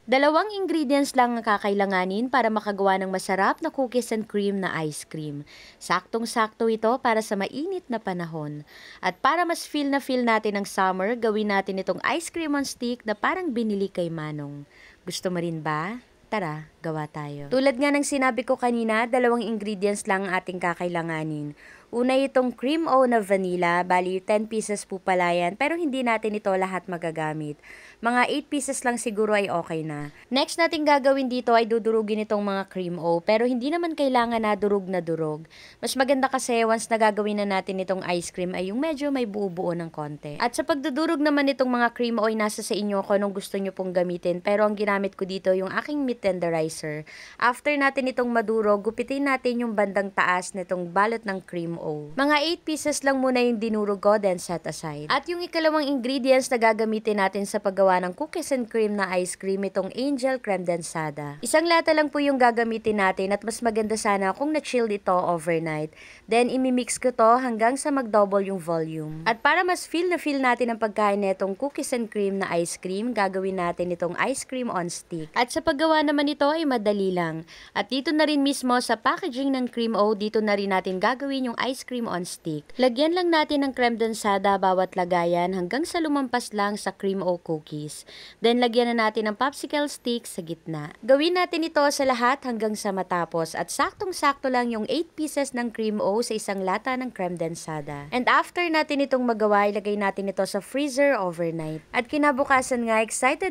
Dalawang ingredients lang ang kakailanganin para makagawa ng masarap na cookies and cream na ice cream. Saktong-sakto ito para sa mainit na panahon. At para mas feel natin ang summer, gawin natin itong ice cream on stick na parang binili kay Manong. Gusto mo rin ba? Tara, gawa tayo. Tulad nga ng sinabi ko kanina, dalawang ingredients lang ang ating kakailanganin. Una itong cream o na vanilla, bali 10 pieces po pala yan, pero hindi natin ito lahat magagamit. Mga 8 pieces lang siguro ay okay na. Next natin gagawin dito ay dudurugin itong mga cream o, pero hindi naman kailangan na durug. Mas maganda kasi once na gagawin na natin itong ice cream ay yung medyo may buo-buo ng konti. At sa pagdudurog naman itong mga cream o ay nasa sa inyo kung anong gusto nyo pong gamitin, pero ang ginamit ko dito yung aking meat tenderizer. After natin itong madurog, gupitin natin yung bandang taas nitong balot ng cream o. Mga 8 pieces lang muna yung dinurog ko, then set aside. At yung ikalawang ingredients na gagamitin natin sa paggawa ng cookies and cream na ice cream, itong Angel Creme Densada. Isang lata lang po yung gagamitin natin at mas maganda sana kung na-chill ito overnight. Then imimix ko to hanggang sa mag-double yung volume. At para mas feel natin ang pagkain nitong cookies and cream na ice cream, gagawin natin itong ice cream on stick. At sa paggawa naman ito ay madali lang. At dito na rin mismo sa packaging ng cream o, dito na rin natin gagawin yung ice cream on stick. Lagyan lang natin ng creme densada bawat lagayan hanggang sa lumampas lang sa cream o cookies. Then lagyan na natin ng popsicle stick sa gitna. Gawin natin ito sa lahat hanggang sa matapos at saktong-sakto lang yung 8 pieces ng cream o sa isang lata ng creme densada. And after natin itong magawa, ilagay natin ito sa freezer overnight. At kinabukasan nga, excited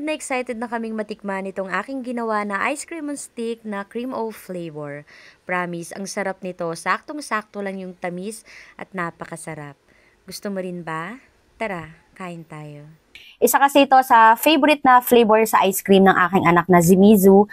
na kaming matikman itong aking ginawa na ice cream on stick na cream o flavor. Promise, ang sarap nito. Saktong-sakto lang yung tamis at napakasarap. Gusto mo rin ba? Tara, kain tayo. Isa kasi ito sa favorite na flavor sa ice cream ng aking anak na si Mizu.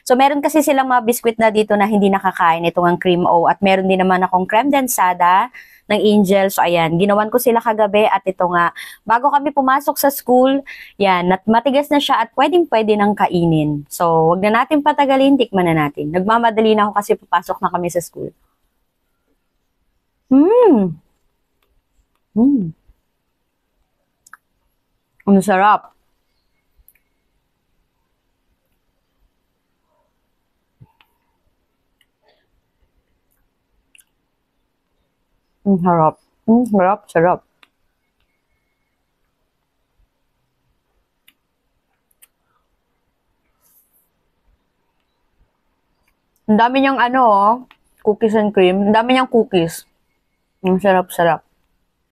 So, meron kasi silang mga biskwit na dito na hindi nakakain. Itong ang cream o. At meron din naman akong creme densada ng Angel. So, ayan. Ginawan ko sila kagabi. At ito nga, bago kami pumasok sa school, yan, matigas na siya at pwedeng-pwede nang kainin. So, wag na natin patagalin. Tikman na natin. Nagmamadali na ako kasi papasok na kami sa school. Ang sarap. Ang harap. Ang harap, sarap. Ang dami niyang cookies and cream. Ang dami niyang cookies. Ang sarap-sarap.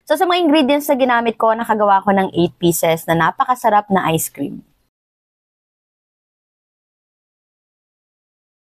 So, sa mga ingredients na ginamit ko, nakagawa ko ng 8 pieces na napakasarap na ice cream.